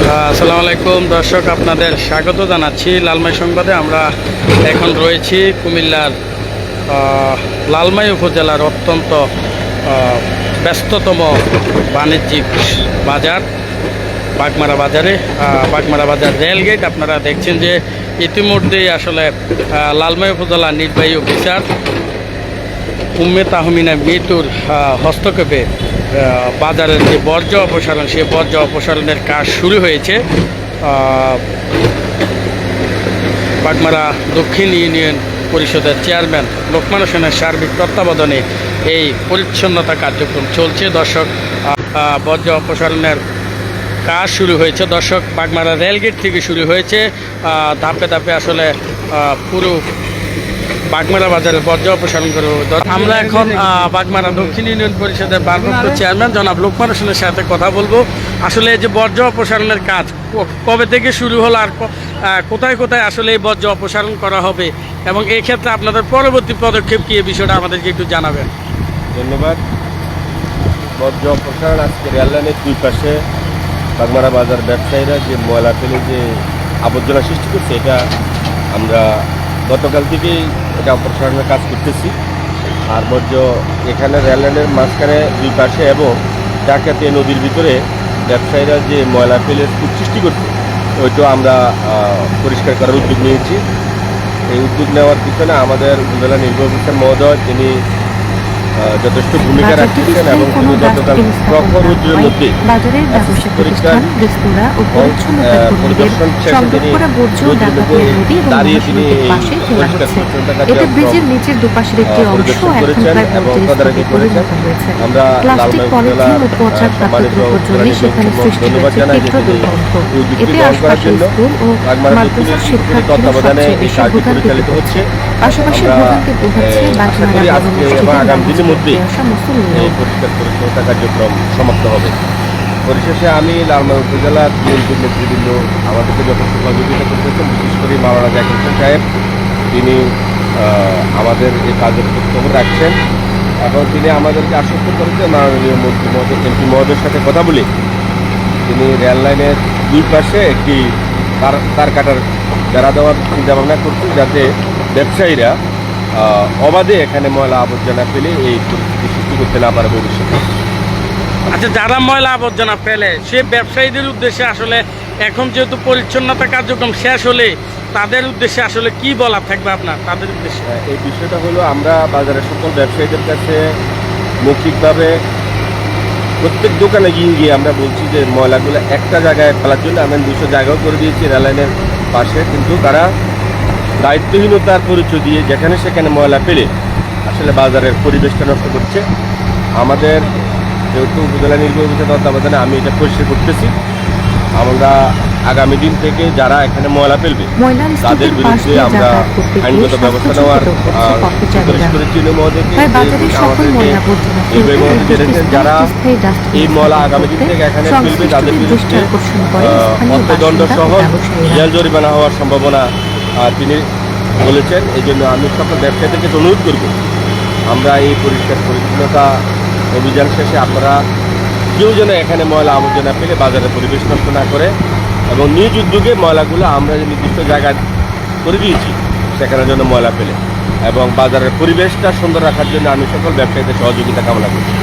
আসসালামু আলাইকুম দর্শক, আপনাদের স্বাগত জানাচ্ছি লালমাই সংবাদে। আমরা এখন রয়েছি কুমিল্লার লালমাই উপজেলার অত্যন্ত ব্যস্ততম বাণিজ্যিক বাজার বাগমারা বাজারে। বাগমারা বাজার রেলগেট আপনারা দেখছেন যে ইতিমধ্যেই আসলে লালমাই উপজেলা নির্বাহী অফিসার উম্মে তাহমিনা মিতুর হস্তক্ষেপে বাজারের যে বর্জ্য অপসারণ, সেই বর্জ্য অপসারণের কাজ শুরু হয়েছে। বাগমারা দক্ষিণ ইউনিয়ন পরিষদের চেয়ারম্যান লোকমান হোসেনের সার্বিক তত্ত্বাবধানে এই পরিচ্ছন্নতা কার্যক্রম চলছে। দর্শক, বর্জ্য অপসারণের কাজ শুরু হয়েছে। দর্শক, বাগমারা রেলগেট থেকে শুরু হয়েছে। ধাপে ধাপে আসলে পুরো বাগমারা বাজারের বর্জ্য অপসারণ করে। আমরা এখন বাগমারা দক্ষিণ ইউনিয়ন পরিষদের ভারপ্রাপ্ত চেয়ারম্যান জনাব লোকমান হোসেনের সাথে কথা বলবো। আসলে এই যে বর্জ্য অপসারণের কাজ কবে থেকে শুরু হলো, আর কোথায় কোথায় আসলে এই বর্জ্য অপসারণ করা হবে, এবং এই ক্ষেত্রে আপনাদের পরবর্তী পদক্ষেপ কি, এই বিষয়টা আমাদেরকে একটু জানাবেন। ধন্যবাদ। বর্জ্য অপসারণ আজকে রেললাইনের দুই পাশে বাগমারা বাজার ব্যবসায়ীরা যে ময়লা ফেলে যে আবর্জনা সৃষ্টি করছে, এটা আমরা গতকাল থেকেই এটা অপসারণের কাজ করতেছি। আর বর্জ্য এখানে রেললাইনের মাঝখানে দুই পাশে এবং ডাকাতিয়া নদীর ভিতরে ব্যবসায়ীরা যে ময়লা ফেলে কূপ সৃষ্টি করছে, ওইটাও আমরা পরিষ্কার করার উদ্যোগ নিয়েছি। এই উদ্যোগ নেওয়ার পিছনে আমাদের উপজেলা নির্বাহী অফিসার মহোদয় তিনি যথেষ্ট ভূমিকা রাখতেছেন এবং তিনি গতকাল প্রখর রোদ্রের মধ্যে পরিষ্কার পরিদর্শন শেষে তিনি দাঁড়িয়ে তিনি পরিষ্কার পরিদর্শন করেছেন এবং তদারকি করেছেন। আমরা লালমাই উপজেলা সম্মানিত উপজেলা নির্বাহী ধন্যবাদ জানাই যে তিনি এই উদ্যোগটি গ্রহণ করার জন্য। বাগমারা দক্ষিণ ইউনিয়ন তত্ত্বাবধানে এই কাজটি পরিচালিত হচ্ছে। আমরা আশা করি আজকে এবং আগামী দিনের মধ্যে এই পরিষ্কার পরিচ্ছন্নতা কার্যক্রম সমাপ্ত হবে। পরিশেষে আমি লালমাই উপজেলার বিএনপির নেতৃবৃন্দ আমাদেরকে যথেষ্ট সহযোগিতা করতেছেন, বিশেষ করে মাওলানা জাকির হোসেন সাহেব। তিনি আমাদের এই কাজের খোঁজখবর রাখছেন এবং তিনি আমাদেরকে আশ্বস্ত করেছেন মাননীয় মন্ত্রী মহোদয় এমপি মহোদয়ের সাথে কথা বলে তিনি রেল লাইনের দুই পাশে একটি তার কাটার বেড়া দেওয়ার চিন্তাভাবনা করছেন, যাতে ব্যবসায়ীরা অবাধে এখানে ময়লা আবর্জনা ফেলে এই পরিস্থিতি সৃষ্টি করতে না পারে ভবিষ্যতে। আচ্ছা, যারা ময়লা আবর্জনা ফেলে সে ব্যবসায়ীদের উদ্দেশ্যে আসলে এখন যেহেতু পরিচ্ছন্নতা কার্যক্রম শেষ হলে তাদের উদ্দেশ্যে আসলে কি বলা থাকবে আপনার, তাদের উদ্দেশ্যে? এই বিষয়টা হলো, আমরা বাজারের সকল ব্যবসায়ীদের কাছে মৌখিকভাবে প্রত্যেক দোকানে গিয়ে আমরা বলছি যে ময়লাগুলো একটা জায়গায় ফেলার জন্য আমরা 200 জায়গাও করে দিয়েছি রেললাইনের পাশে, কিন্তু তারা দায়িত্বহীনতার পরিচয় দিয়ে যেখানে সেখানে ময়লা ফেলে আসলে বাজারের পরিবেশটা নষ্ট করছে। আমাদের যেহেতু উপজেলা নির্বাহী অফিসের তত্ত্বাবধানে আমি এটা পরিষ্কার করতেছি, আমরা আগামী দিন থেকে যারা এখানে ময়লা ফেলবে তাদের বিরুদ্ধে আমরা আইনগত ব্যবস্থা নেওয়ার সুপারিশ করেছি মহোদয়কে। যারা এই ময়লা আগামী দিন থেকে এখানে ফেলবে তাদের বিরুদ্ধে অর্থদণ্ড সহ জেল জরিমানা হওয়ার সম্ভাবনা তিনি বলেছেন। এই জন্য আমি সকল ব্যবসায়ীদেরকে অনুরোধ করব, আমরা এই পরিষ্কার পরিচ্ছন্নতা অভিযান শেষে আপনারা কেউ যেন এখানে ময়লা আবর্জনা ফেলে বাজারে পরিবেশ নষ্ট না করে, এবং নিজ উদ্যোগে ময়লাগুলো আমরা যে নির্দিষ্ট জায়গায় করে দিয়েছি সেখানে যেন ময়লা ফেলে, এবং বাজারের পরিবেশটা সুন্দর রাখার জন্য আমি সকল ব্যবসায়ীদের সহযোগিতা কামনা করছি।